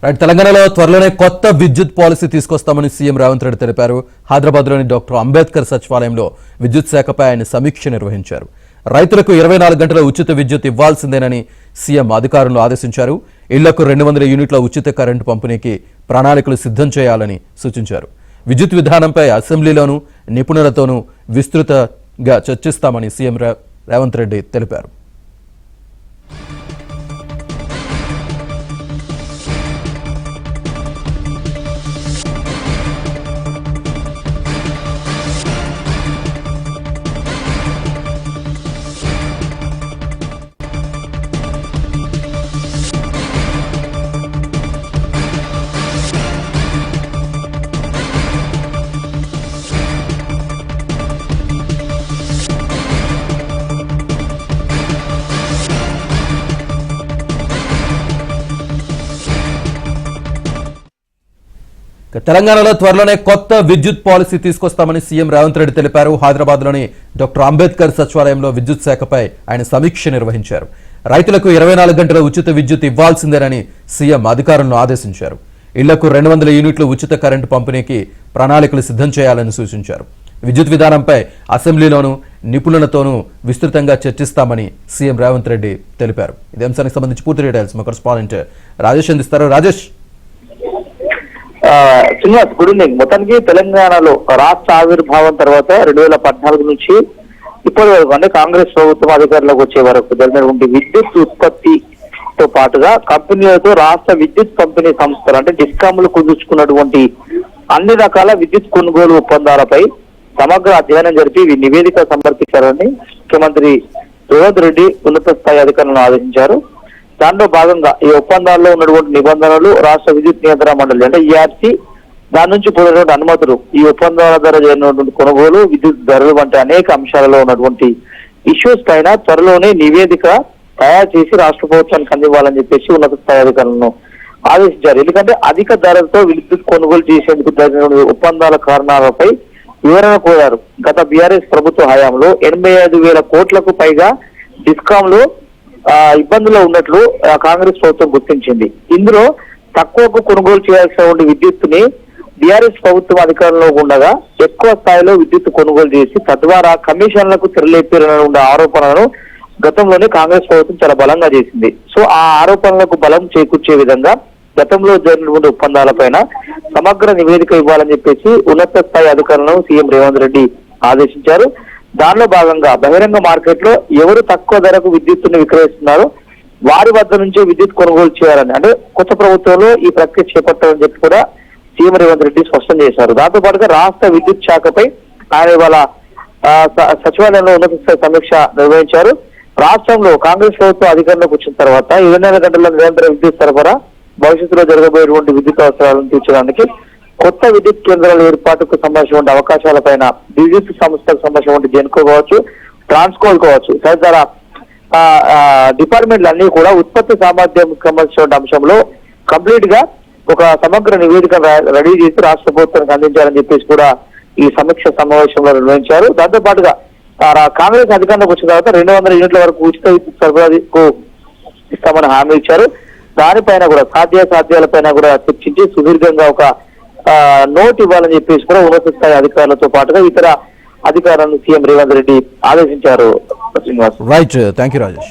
తెలంగాణలో త్వరలోనే కొత్త విద్యుత్ పాలసీ తీసుకొస్తామని సీఎం రేవంత్ రెడ్డి తెలిపారు. హైదరాబాద్లోని డాక్టర్ అంబేద్కర్ సచివాలయంలో విద్యుత్ శాఖపై ఆయన సమీక్ష నిర్వహించారు. రైతులకు 24 గంటల ఉచిత విద్యుత్ ఇవ్వాల్సిందేనని సీఎం అధికారులను ఆదేశించారు. ఇళ్లకు 200 యూనిట్ల ఉచిత కరెంటు పంపిణీకి ప్రణాళికలు సిద్ధం చేయాలని సూచించారు. విద్యుత్ విధానంపై అసెంబ్లీలోనూ నిపుణులతోనూ విస్తృతంగా చర్చిస్తామని సీఎం రేవంత్ రెడ్డి తెలిపారు. తెలంగాణలో త్వరలోనే కొత్త విద్యుత్ పాలసీ తీసుకొస్తామని సీఎం రేవంత్ రెడ్డి తెలిపారు. హైదరాబాద్లోని డాక్టర్ అంబేద్కర్ సచివాలయంలో విద్యుత్ శాఖపై ఆయన సమీక్ష నిర్వహించారు. రైతులకు 24 గంటల ఉచిత విద్యుత్ ఇవ్వాల్సిందేనని సీఎం అధికారులను ఆదేశించారు. ఇళ్లకు 200 యూనిట్ల ఉచిత కరెంటు పంపిణీకి ప్రణాళికలు సిద్ధం చేయాలని సూచించారు. విద్యుత్ విధానంపై అసెంబ్లీలోనూ నిపుణులతోనూ విస్తృతంగా చర్చిస్తామని సీఎం రేవంత్ రెడ్డి తెలిపారు. ఇదే అంశానికి సంబంధించి పూర్తి డీటెయిల్స్ మా కరెస్పాండెంట్ రాజేష్ అందిస్తారు. Rajesh, Srinivas, good evening. మొత్తానికి తెలంగాణలో రాష్ట్ర ఆవిర్భావం తర్వాత 2014 నుంచి ఇప్పటి వరకు అంటే కాంగ్రెస్ ప్రభుత్వం అధికారంలోకి వచ్చే వరకు జరిగినటువంటి విద్యుత్ ఉత్పత్తితో పాటుగా కంపెనీలతో రాష్ట్ర విద్యుత్ పంపిణీ సంస్థలు అంటే డిస్కామ్లు కుదుర్చుకున్నటువంటి అన్ని రకాల విద్యుత్ కొనుగోలు ఒప్పందాలపై సమగ్ర అధ్యయనం జరిపి నివేదిక సమర్పించారని ముఖ్యమంత్రి రేవంత్ రెడ్డి ఉన్నత స్థాయి అధికారులను ఆదేశించారు. దాంట్లో భాగంగా ఈ ఒప్పందాల్లో ఉన్నటువంటి నిబంధనలు, రాష్ట్ర విద్యుత్ నియంత్రణ మండలి అంటే ఈఆర్సీ, దాని నుంచి పొందినటువంటి అనుమతులు, ఈ ఒప్పందాల ద్వారా జరిగినటువంటి కొనుగోలు, విద్యుత్ ధరలు వంటి అనేక అంశాలలో ఉన్నటువంటి ఇష్యూస్ పైన త్వరలోనే నివేదిక తయారు చేసి రాష్ట్ర ప్రభుత్వానికి అందివ్వాలని చెప్పేసి ఉన్నత స్థాయి అధికారులను ఆదేశించారు. ఎందుకంటే అధిక ధరలతో విద్యుత్ కొనుగోలు చేసేందుకు జరిగిన ఒప్పందాల కారణాలపై వివరణ కోరారు. గత బీఆర్ఎస్ ప్రభుత్వ హయాంలో 85,000 కోట్లకు పైగా డిస్కాంలు ఇబ్బందుల్లో ఉన్నట్లు కాంగ్రెస్ ప్రభుత్వం గుర్తించింది. ఇందులో తక్కువకు కొనుగోలు చేయాల్సిన విద్యుత్తుని బీఆర్ఎస్ ప్రభుత్వం అధికారంలో ఉండగా ఎక్కువ స్థాయిలో విద్యుత్ కొనుగోలు చేసి తద్వారా కమిషన్లకు తెరలేపారన్న ఆరోపణలను గతంలోనే కాంగ్రెస్ ప్రభుత్వం చాలా బలంగా చేసింది. సో ఆ ఆరోపణలకు బలం చేకూర్చే విధంగా గతంలో జరిగినటువంటి ఒప్పందాలపైన సమగ్ర నివేదిక ఇవ్వాలని చెప్పేసి ఉన్నత స్థాయి అధికారులను సీఎం రేవంత్ రెడ్డి ఆదేశించారు. దానిలో భాగంగా బహిరంగ మార్కెట్ లో ఎవరు తక్కువ ధరకు విద్యుత్తుని విక్రయిస్తున్నారో వారి వద్ద నుంచే విద్యుత్ కొనుగోలు చేయాలని అంటే కొత్త ప్రభుత్వంలో ఈ ప్రక్రియ చేపట్టాలని చెప్పి కూడా సీఎం రేవంత్ రెడ్డి స్పష్టం చేశారు. దాంతో పాటుగా రాష్ట్ర విద్యుత్ శాఖపై ఆయన ఇవాళ సచివాలయంలో ఉన్నత స్థాయి సమీక్ష నిర్వహించారు. రాష్ట్రంలో కాంగ్రెస్ ప్రభుత్వం అధికారంలోకి వచ్చిన తర్వాత 24 గంటల నిరంతర విద్యుత్ సరఫరా, భవిష్యత్తులో జరగబోయేటువంటి విద్యుత్ అవసరాలను తీర్చడానికి కొత్త విద్యుత్ కేంద్రాల ఏర్పాటుకు సంబంధించిన అవకాశాలపైన విద్యుత్ సంస్థలకు సంబంధించిన జెన్కో కావచ్చు, ట్రాన్స్కోల్ కావచ్చు, తదితర డిపార్ట్మెంట్లు అన్ని కూడా ఉత్పత్తి సామర్థ్యం సంబంధించిన అంశంలో కంప్లీట్ గా ఒక సమగ్ర నివేదిక రెడీ చేసి రాష్ట్ర ప్రభుత్వానికి అందించాలని చెప్పేసి కూడా ఈ సమీక్ష సమావేశంలో నిర్వహించారు. దాంతో పాటుగా కాంగ్రెస్ అధికారంలోకి వచ్చిన తర్వాత 200 యూనిట్ల వరకు ఉచిత విద్యుత్ సరఫరాకు ఇస్తామని హామీ ఇచ్చారు. దానిపైన కూడా సాధ్యాలపైన కూడా చర్చించి సుదీర్ఘంగా ఒక నోట్ ఇవ్వాలని చెప్పేసి కూడా ఉన్నత స్థాయి అధికారులతో పాటుగా ఇతర అధికారులను సీఎం రేవంత్ రెడ్డి ఆదేశించారు. Srinivas, right, thank you Rajesh.